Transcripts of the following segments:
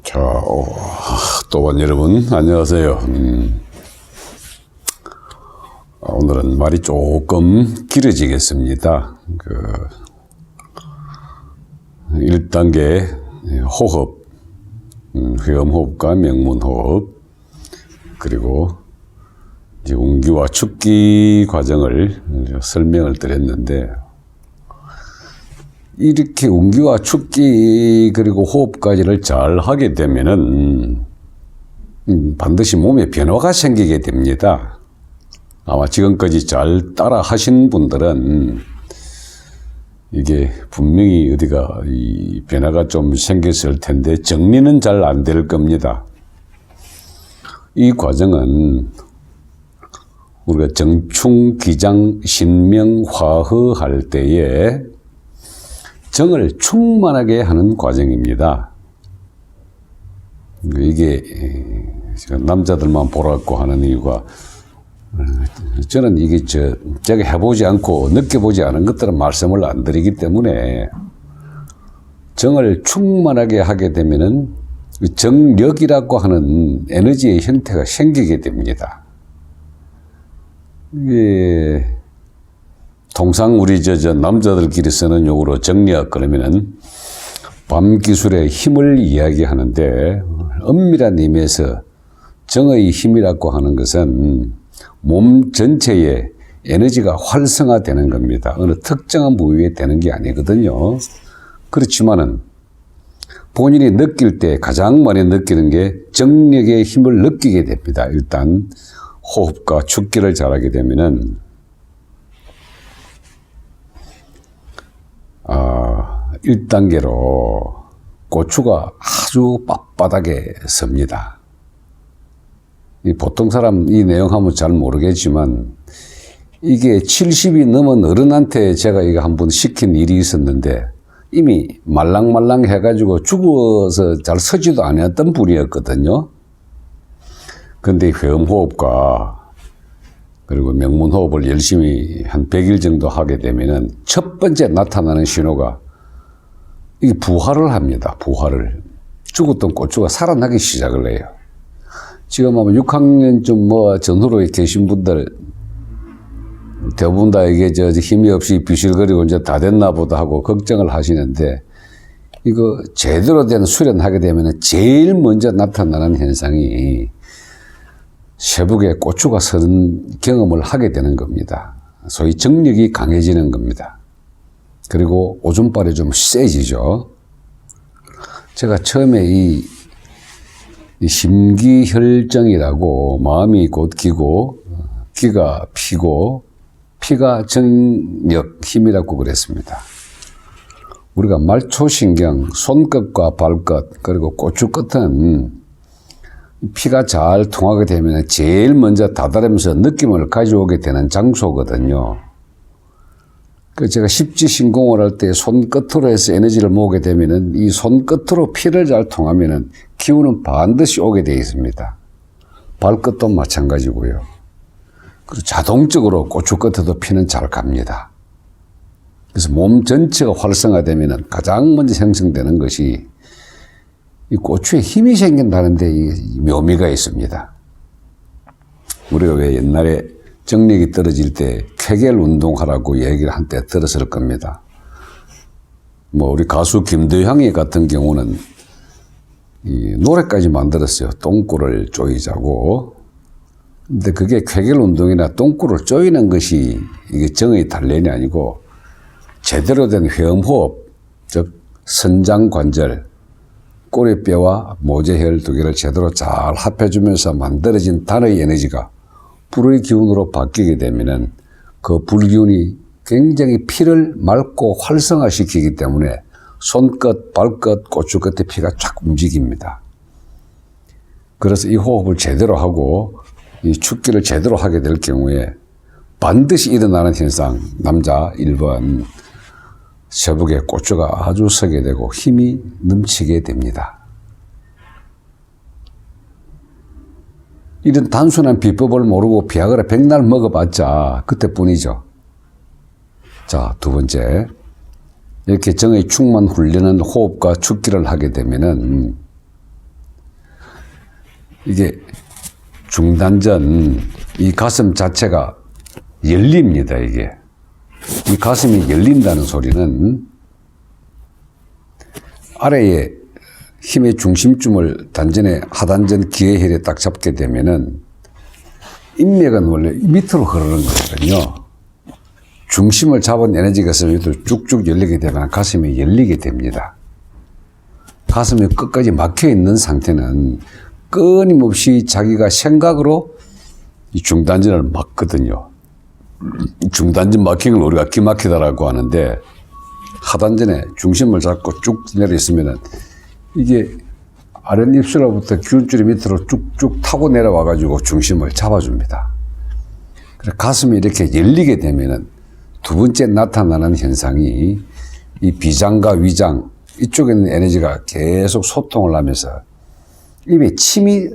자, 또한 여러분 안녕하세요. 오늘은 말이 조금 길어지겠습니다. 1단계 호흡, 회음호흡과 명문호흡, 그리고 이제 운기와 축기 과정을 설명을 드렸는데, 이렇게 운기와 축기 그리고 호흡까지를 잘 하게 되면은 반드시 몸에 변화가 생기게 됩니다. 아마 지금까지 잘 따라 하신 분들은 이게 분명히 어디가 이 변화가 좀 생겼을 텐데 정리는 잘 안 될 겁니다. 이 과정은 우리가 정충, 기장, 신명, 화허 할 때에 정을 충만하게 하는 과정입니다. 이게 남자들만 보라고 하는 이유가, 저는 이게 제가 해보지 않고 느껴보지 않은 것들은 말씀을 안 드리기 때문에, 정을 충만하게 하게 되면은 정력이라고 하는 에너지의 형태가 생기게 됩니다. 이게 통상 우리 남자들끼리 쓰는 용어로 정력 그러면은 밤기술의 힘을 이야기하는데, 엄밀한 의미에서 정의 힘이라고 하는 것은 몸 전체에 에너지가 활성화되는 겁니다. 어느 특정한 부위에 되는 게 아니거든요. 그렇지만은 본인이 느낄 때 가장 많이 느끼는 게 정력의 힘을 느끼게 됩니다. 일단 호흡과 축기를 잘하게 되면은 1단계로 고추가 아주 빳빳하게 섭니다. 보통 사람 이 내용 하면 잘 모르겠지만, 이게 70이 넘은 어른한테 제가 이거 한번 시킨 일이 있었는데, 이미 말랑말랑 해가지고 죽어서 잘 서지도 않았던 분이었거든요. 근데 회음호흡과 그리고 명문호흡을 열심히 한 100일 정도 하게 되면은 첫 번째 나타나는 신호가 이게 부활을 합니다. 부활을. 죽었던 고추가 살아나기 시작을 해요. 지금 아마 6학년쯤 전후로 계신 분들 대부분 다 이게 힘이 없이 비실거리고 이제 다 됐나 보다 하고 걱정을 하시는데, 이거 제대로 된 수련하게 되면은 제일 먼저 나타나는 현상이 쇠북에 고추가 서는 경험을 하게 되는 겁니다. 소위 정력이 강해지는 겁니다. 그리고 오줌발이 좀 세지죠. 제가 처음에 이 심기혈정이라고, 마음이 곧 기고 기가 피고 피가 정력, 힘이라고 그랬습니다. 우리가 말초신경, 손끝과 발끝 그리고 고추끝은 피가 잘 통하게 되면 제일 먼저 다다르면서 느낌을 가져오게 되는 장소거든요. 제가 십지신공을 할 때 손끝으로 해서 에너지를 모으게 되면은 이 손끝으로 피를 잘 통하면은 기운은 반드시 오게 되어 있습니다. 발끝도 마찬가지고요. 그리고 자동적으로 고추끝에도 피는 잘 갑니다. 그래서 몸 전체가 활성화되면은 가장 먼저 생성되는 것이 이 고추에 힘이 생긴다는데 이 묘미가 있습니다. 우리가 왜 옛날에 정력이 떨어질 때 쾌겔 운동하라고 얘기를 한때 들었을 겁니다. 우리 가수 김도향이 같은 경우는 이 노래까지 만들었어요. 똥꼬를 조이자고. 근데 그게 쾌겔 운동이나 똥꼬를 조이는 것이 이게 정의 단련이 아니고, 제대로 된 회음호흡, 즉 선장관절, 꼬리뼈와 모제혈 두 개를 제대로 잘 합해주면서 만들어진 단의 에너지가 불의 기운으로 바뀌게 되면은 그 불기운이 굉장히 피를 맑고 활성화시키기 때문에 손끝, 발끝, 고추끝의 피가 쫙 움직입니다. 그래서 이 호흡을 제대로 하고 이 축기를 제대로 하게 될 경우에 반드시 일어나는 현상, 남자 1번, 쇠북에 고추가 아주 서게 되고 힘이 넘치게 됩니다. 이런 단순한 비법을 모르고 비아그라 백날 먹어봤자 그때뿐이죠. 자, 두 번째, 이렇게 정의 충만 훈련은 호흡과 축기를 하게 되면은 이게 중단전 이 가슴 자체가 열립니다. 이게 이 가슴이 열린다는 소리는 아래에 힘의 중심점을 단전에 하단전 기회혈에 딱 잡게 되면은 인맥은 원래 밑으로 흐르는 거거든요. 중심을 잡은 에너지가 밑으로 쭉쭉 열리게 되면 가슴이 열리게 됩니다. 가슴이 끝까지 막혀 있는 상태는 끊임없이 자기가 생각으로 이 중단전을 막거든요. 중단전 막힌 걸 우리가 기막히다라고 하는데 하단전에 중심을 잡고 쭉 내려 있으면은 이게 아랫입술로부터 기울줄이 밑으로 쭉쭉 타고 내려와 가지고 중심을 잡아줍니다. 그래서 가슴이 이렇게 열리게 되면은 두 번째 나타나는 현상이 이 비장과 위장 이쪽에 있는 에너지가 계속 소통을 하면서 입에 침이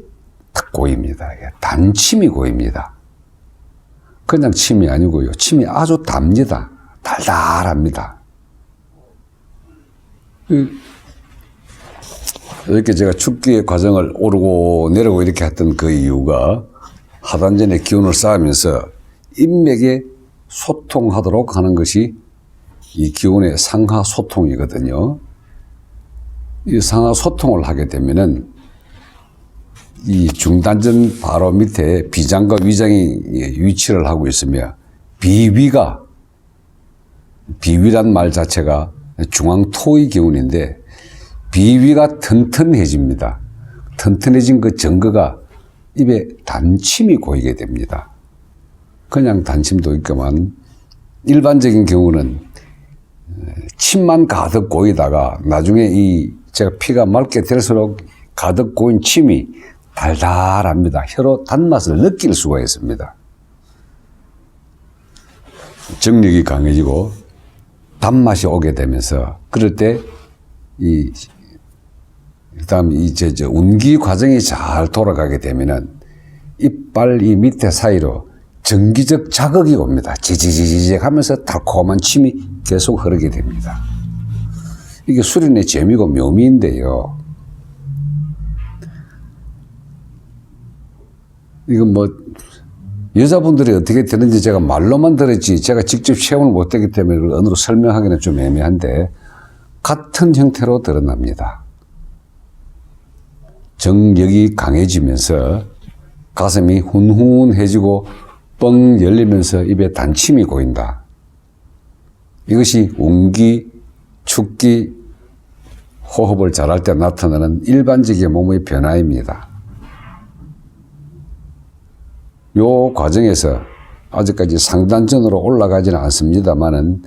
탁 고입니다. 단침이 고입니다. 그냥 침이 아니고요. 침이 아주 답니다. 달달합니다. 이렇게 제가 축기의 과정을 오르고 내려오고 이렇게 했던 그 이유가 하단전에 기운을 쌓으면서 인맥에 소통하도록 하는 것이 이 기운의 상하 소통이거든요. 이 상하 소통을 하게 되면은 이 중단전 바로 밑에 비장과 위장이 위치를 하고 있으며 비위란 말 자체가 중앙토의 기운인데 비위가 튼튼해집니다. 튼튼해진 그 증거가 입에 단침이 고이게 됩니다. 그냥 단침도 있지만 일반적인 경우는 침만 가득 고이다가 나중에 이 제가 피가 맑게 될수록 가득 고인 침이 달달합니다. 혀로 단맛을 느낄 수가 있습니다. 정력이 강해지고 단맛이 오게 되면서 그럴 때 그다음 운기 과정이 잘 돌아가게 되면은 이빨 이 밑에 사이로 정기적 자극이 옵니다. 지지지직 하면서 달콤한 침이 계속 흐르게 됩니다. 이게 수련의 재미고 묘미인데요. 이건 여자분들이 어떻게 되는지 제가 말로만 들었지 제가 직접 체험을 못했기 때문에 그걸 언어로 설명하기는 좀 애매한데 같은 형태로 드러납니다. 정력이 강해지면서 가슴이 훈훈해지고 뻥 열리면서 입에 단침이 고인다. 이것이 운기, 축기, 호흡을 잘할 때 나타나는 일반적인 몸의 변화입니다. 요 과정에서 아직까지 상단전으로 올라가지는 않습니다만은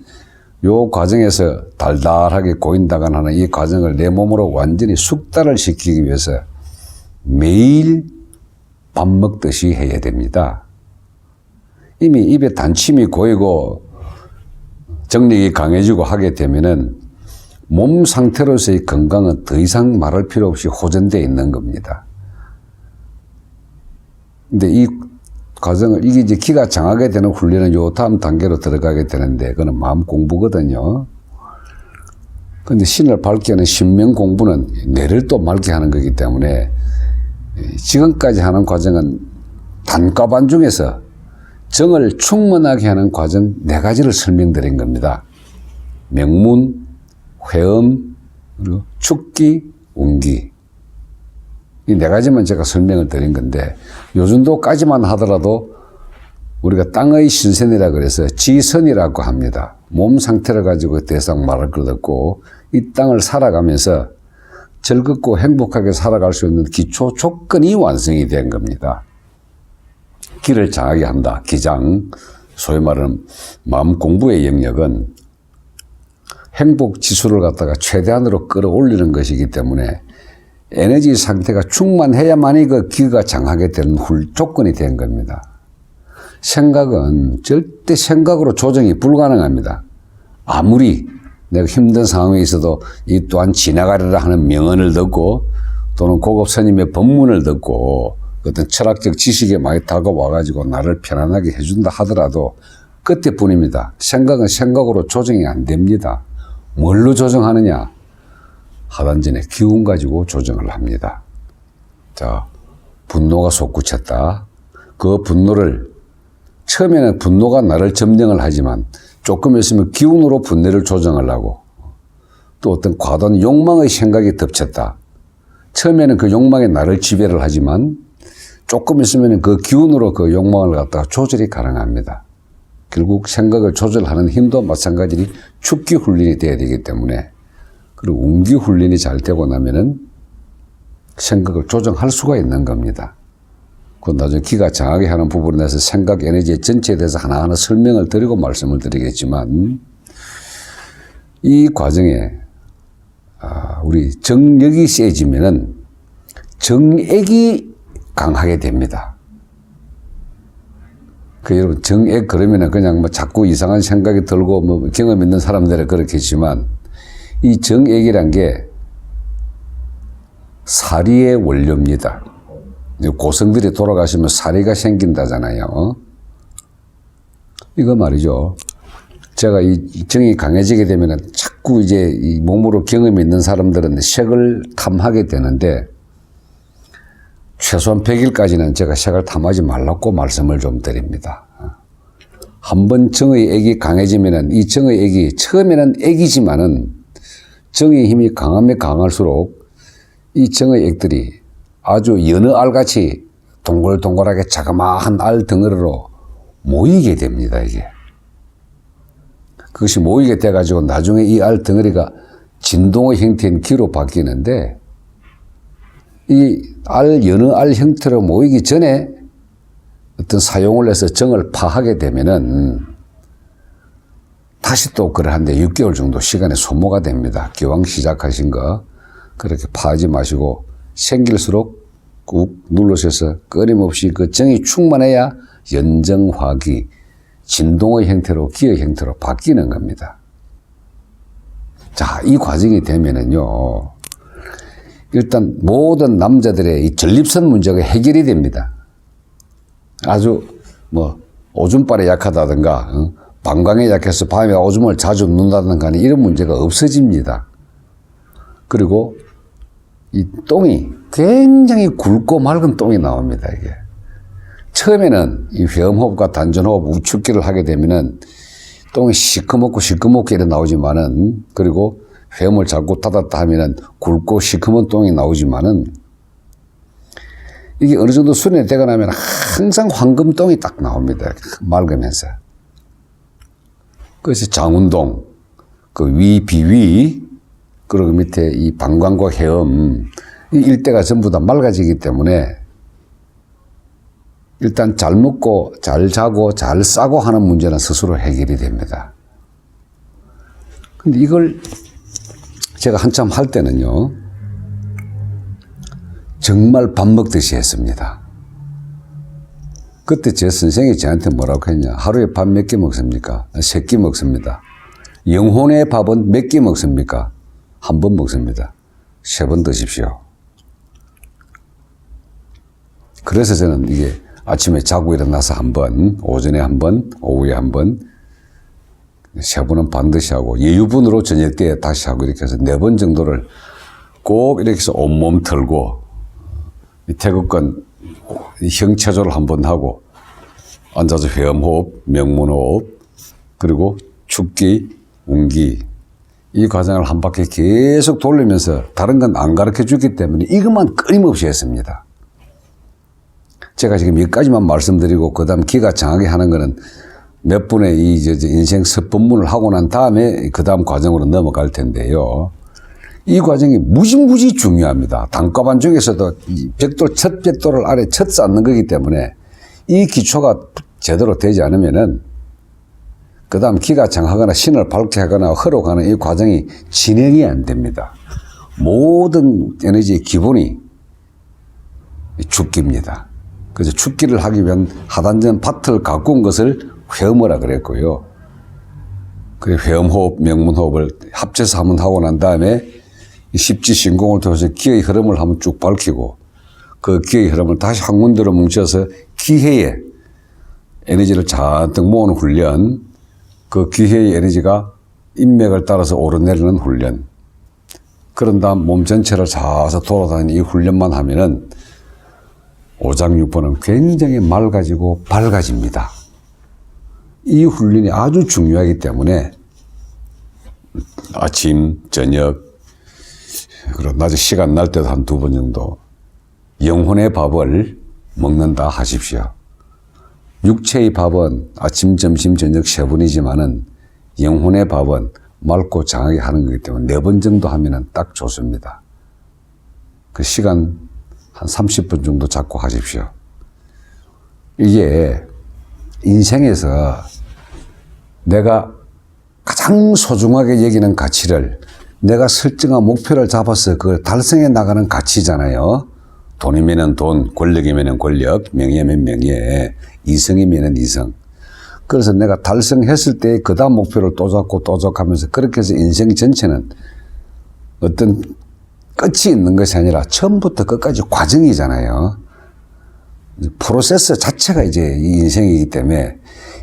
요 과정에서 달달하게 고인다거나 하는 이 과정을 내 몸으로 완전히 숙달을 시키기 위해서 매일 밥 먹듯이 해야 됩니다. 이미 입에 단침이 고이고 정력이 강해지고 하게 되면은 몸 상태로서의 건강은 더 이상 말할 필요 없이 호전되어 있는 겁니다. 근데 이 과정을, 이게 이제 기가 장하게 되는 훈련은 요 다음 단계로 들어가게 되는데, 그거는 마음 공부거든요. 근데 신을 밝게 하는 신명 공부는 뇌를 또 맑게 하는 거기 때문에, 지금까지 하는 과정은 단과반 중에서 정을 충만하게 하는 과정 4가지를 설명드린 겁니다. 명문, 회음, 그리고 축기, 운기. 이 4가지만 제가 설명을 드린 건데, 요 정도까지만 하더라도 우리가 땅의 신선이라 그래서 지선이라고 합니다. 몸 상태를 가지고 대상 말할 것 없고, 이 땅을 살아가면서 즐겁고 행복하게 살아갈 수 있는 기초 조건이 완성이 된 겁니다. 기를 장하게 한다. 기장, 소위 말하는 마음 공부의 영역은 행복 지수를 갖다가 최대한으로 끌어올리는 것이기 때문에 에너지 상태가 충만해야만이 그 기가 장하게 되는 조건이 된 겁니다. 생각은 절대 생각으로 조정이 불가능합니다. 아무리 내가 힘든 상황에 있어도 이 또한 지나가리라 하는 명언을 듣고 또는 고급 스님의 법문을 듣고 어떤 철학적 지식에 많이 다가와가지고 나를 편안하게 해준다 하더라도 그때뿐입니다. 생각은 생각으로 조정이 안 됩니다. 뭘로 조정하느냐? 하단전의 기운 가지고 조정을 합니다. 자, 분노가 솟구쳤다. 그 분노를 처음에는 분노가 나를 점령을 하지만 조금 있으면 기운으로 분노를 조정을 하고 또 어떤 과도한 욕망의 생각이 덮쳤다. 처음에는 그 욕망이 나를 지배를 하지만 조금 있으면 그 기운으로 그 욕망을 갖다가 조절이 가능합니다. 결국 생각을 조절하는 힘도 마찬가지로 축기 훈련이 돼야 되기 때문에 그리고 운기 훈련이 잘 되고 나면은 생각을 조정할 수가 있는 겁니다. 그 나중에 기가 장하게 하는 부분에 대해서 생각 에너지 전체에 대해서 하나하나 설명을 드리고 말씀을 드리겠지만 이 과정에 우리 정력이 세지면은 정액이 강하게 됩니다. 여러분 정액 그러면은 그냥 뭐 자꾸 이상한 생각이 들고 뭐 경험 있는 사람들은 그렇겠지만 이 정액이란 게 사리의 원료입니다. 고성들이 돌아가시면 사리가 생긴다잖아요. 이거 말이죠. 제가 이 정이 강해지게 되면 자꾸 이제 이 몸으로 경험이 있는 사람들은 색을 탐하게 되는데 최소한 100일까지는 제가 색을 탐하지 말라고 말씀을 좀 드립니다. 한번 정의 액이 강해지면은 이 정의 액이 처음에는 액이지만은 정의 힘이 강하면 강할수록 이 정의 액들이 아주 여느 알같이 동글동글하게 자그마한 알 덩어리로 모이게 됩니다, 이게. 그것이 모이게 돼가지고 나중에 이 알 덩어리가 진동의 형태인 기로 바뀌는데 이 여느 알 형태로 모이기 전에 어떤 사용을 해서 정을 파하게 되면은 다시 또 그러한데 6개월 정도 시간이 소모가 됩니다. 기왕 시작하신 거 그렇게 파하지 마시고 생길수록 꾹 눌러셔서 끊임없이 그 정이 충만해야 연정화기, 진동의 형태로 기의 형태로 바뀌는 겁니다. 자, 이 과정이 되면은요, 일단 모든 남자들의 이 전립선 문제가 해결이 됩니다. 아주 뭐 오줌발에 약하다든가 방광에 약해서 밤에 오줌을 자주 눕는다든가 이런 문제가 없어집니다. 그리고 이 똥이 굉장히 굵고 맑은 똥이 나옵니다, 이게. 처음에는 이 회음호흡과 단전호흡 우축기를 하게 되면은 똥이 시커멓게 이래 나오지만은 그리고 회음을 자꾸 닫았다 하면은 굵고 시커먼 똥이 나오지만은 이게 어느 정도 수련이 되고 나면 항상 황금똥이 딱 나옵니다. 맑으면서. 그래서 장운동, 그 위, 비위, 그리고 밑에 이 방광과 해음, 이 일대가 전부 다 맑아지기 때문에 일단 잘 먹고, 잘 자고, 잘 싸고 하는 문제는 스스로 해결이 됩니다. 근데 이걸 제가 한참 할 때는요, 정말 밥 먹듯이 했습니다. 그때 제 선생이 저한테 뭐라고 했냐. 하루에 밥 몇 개 먹습니까? 3끼 먹습니다. 영혼의 밥은 몇 끼 먹습니까? 1번 먹습니다. 3번 드십시오. 그래서 저는 이게 아침에 자고 일어나서 1번, 오전에 1번, 오후에 1번, 3번은 반드시 하고 예유분으로 저녁 때 다시 하고 이렇게 해서 4번 정도를 꼭 이렇게 해서 온몸 털고 태극권 형체조를 1번 하고 앉아서 회음호흡, 명문호흡, 그리고 축기, 운기 이 과정을 한 바퀴 계속 돌리면서 다른 건 안 가르쳐 주기 때문에 이것만 끊임없이 했습니다. 제가 지금 여기까지만 말씀드리고 그 다음 기가 장하게 하는 거는 몇 분의 이 인생 섭법문을 하고 난 다음에 그 다음 과정으로 넘어갈 텐데요. 이 과정이 무지무지 중요합니다. 단과반 중에서도 벽돌, 첫 벽돌을 아래 첫 쌓는 거기 때문에 이 기초가 제대로 되지 않으면은 그 다음 기가 장하거나 신을 밝게 하거나 흘러가는 이 과정이 진행이 안 됩니다. 모든 에너지의 기본이 축기입니다. 그래서 축기를 하기 위한 하단전 밭을 가꾼 것을 회음호라 그랬고요. 그 회음호흡, 명문호흡을 합쳐서 한번 하고 난 다음에 십지신공을 통해서 기의 흐름을 한번 쭉 밝히고 그 기의 흐름을 다시 한 군데로 뭉쳐서 기회에 에너지를 잔뜩 모으는 훈련, 그 기회의 에너지가 인맥을 따라서 오르내리는 훈련. 그런 다음 몸 전체를 좌서 돌아다니는 이 훈련만 하면은 오장육부는 굉장히 맑아지고 밝아집니다. 이 훈련이 아주 중요하기 때문에 아침, 저녁, 그리고 낮에 시간 날 때도 한 2번 정도 영혼의 밥을 먹는다 하십시오. 육체의 밥은 아침, 점심, 저녁 3번이지만은 영혼의 밥은 맑고 장하게 하는 거기 때문에 4번 정도 하면은 딱 좋습니다. 그 시간 한 30분 정도 잡고 하십시오. 이게 인생에서 내가 가장 소중하게 여기는 가치를 내가 설정한 목표를 잡아서 그걸 달성해 나가는 가치잖아요. 돈이면은 돈, 권력이면은 권력, 명예면 명예, 이성이면은 이성. 그래서 내가 달성했을 때 그 다음 목표를 또 잡고 또 잡고 하면서 그렇게 해서 인생 전체는 어떤 끝이 있는 것이 아니라 처음부터 끝까지 과정이잖아요. 프로세스 자체가 이제 이 인생이기 때문에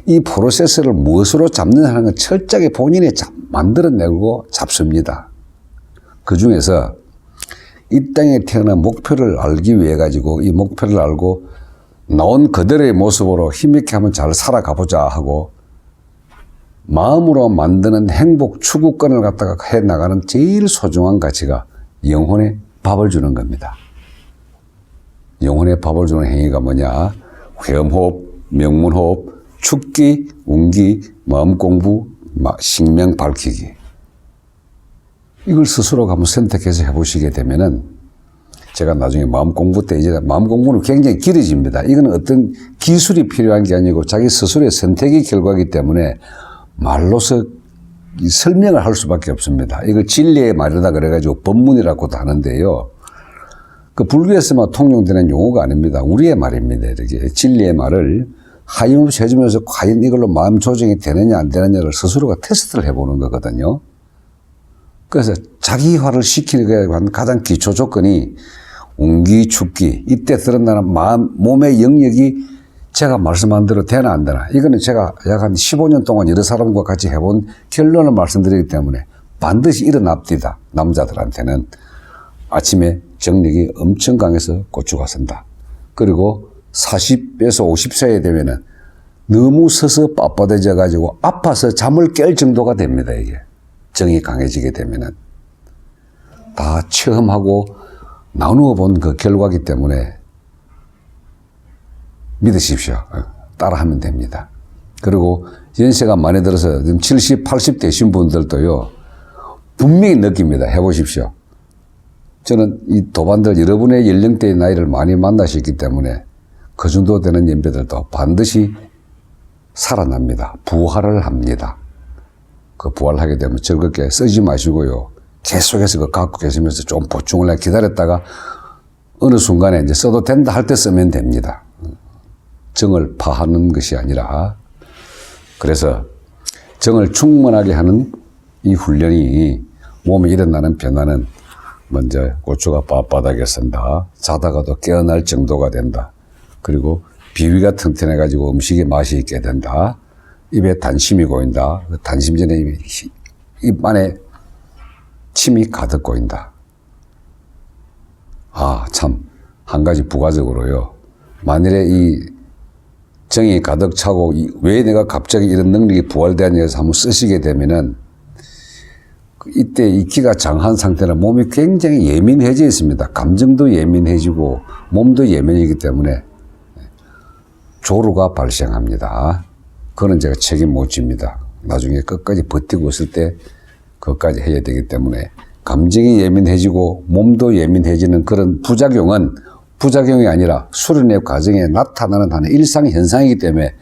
이 프로세스를 무엇으로 잡느냐는 건 철저하게 본인이 만들어내고 잡습니다. 그 중에서 이 땅에 태어난 목표를 알기 위해 가지고 이 목표를 알고 나온 그들의 모습으로 힘있게 한번 잘 살아가보자 하고 마음으로 만드는 행복 추구권을 갖다가 해나가는 제일 소중한 가치가 영혼의 밥을 주는 겁니다. 영혼의 밥을 주는 행위가 뭐냐? 회음호흡, 명문호흡, 축기, 운기, 마음공부, 식명 밝히기. 이걸 스스로 한번 선택해서 해보시게 되면은 제가 나중에 마음공부 때 이제 마음공부는 굉장히 길어집니다. 이건 어떤 기술이 필요한 게 아니고 자기 스스로의 선택의 결과이기 때문에 말로서 설명을 할 수밖에 없습니다. 이걸 진리의 말이다 그래가지고 법문이라고도 하는데요. 그 불교에서만 통용되는 용어가 아닙니다. 우리의 말입니다. 이렇게 진리의 말을 하염없이 해주면서 과연 이걸로 마음 조정이 되느냐 안 되느냐를 스스로가 테스트를 해보는 거거든요. 그래서 자기화를 시키는 게 가장 기초 조건이 운기, 축기, 이때 드러나는 몸의 영역이 제가 말씀한 대로 되나 안 되나. 이거는 제가 약 한 15년 동안 여러 사람과 같이 해본 결론을 말씀드리기 때문에 반드시 일어납니다. 남자들한테는 아침에 정력이 엄청 강해서 고추가 선다. 그리고 40에서 50세에 되면은 너무 서서 빳빳해져 가지고 아파서 잠을 깰 정도가 됩니다. 이게 정이 강해지게 되면은 다 체험하고 나누어 본 그 결과이기 때문에 믿으십시오. 따라하면 됩니다. 그리고 연세가 많이 들어서 지금 70, 80 되신 분들도요, 분명히 느낍니다. 해보십시오. 저는 이 도반들 여러분의 연령대의 나이를 많이 만나셨기 때문에 그 정도 되는 연배들도 반드시 살아납니다. 부활을 합니다. 그 부활하게 되면 즐겁게 쓰지 마시고요. 계속해서 그 갖고 계시면서 좀 보충을 해 기다렸다가 어느 순간에 이제 써도 된다 할 때 쓰면 됩니다. 정을 파하는 것이 아니라. 그래서 정을 충만하게 하는 이 훈련이 몸에 일어나는 변화는 먼저 고추가 빳빳하게 선다. 자다가도 깨어날 정도가 된다. 그리고 비위가 튼튼해가지고 음식에 맛이 있게 된다. 입에 단심이 고인다. 단심 전에 입 안에 침이 가득 고인다. 아, 참. 한 가지 부가적으로요. 만일에 이 정이 가득 차고 왜 내가 갑자기 이런 능력이 부활되었냐 해서 한번 쓰시게 되면은 이때 이 기가 장한 상태는 몸이 굉장히 예민해져 있습니다. 감정도 예민해지고 몸도 예민이기 때문에 조루가 발생합니다. 그거는 제가 책임 못 집니다. 나중에 끝까지 버티고 있을 때 그것까지 해야 되기 때문에 감정이 예민해지고 몸도 예민해지는 그런 부작용은 부작용이 아니라 수련의 과정에 나타나는 하나의 일상 현상이기 때문에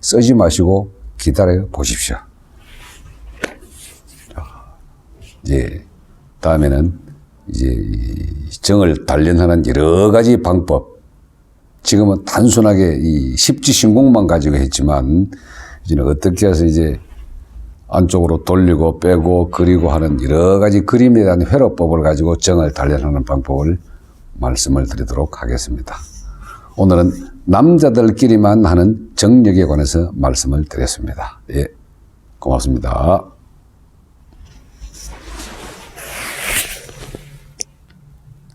쓰지 마시고 기다려 보십시오. 이제 다음에는 이제 정을 단련하는 여러 가지 방법. 지금은 단순하게 이 십지신공만 가지고 했지만 이제는 어떻게 해서 이제 안쪽으로 돌리고 빼고 그리고 하는 여러 가지 그림에 대한 회로법을 가지고 정을 단련하는 방법을 말씀을 드리도록 하겠습니다. 오늘은 남자들끼리만 하는 정력에 관해서 말씀을 드렸습니다. 예, 고맙습니다.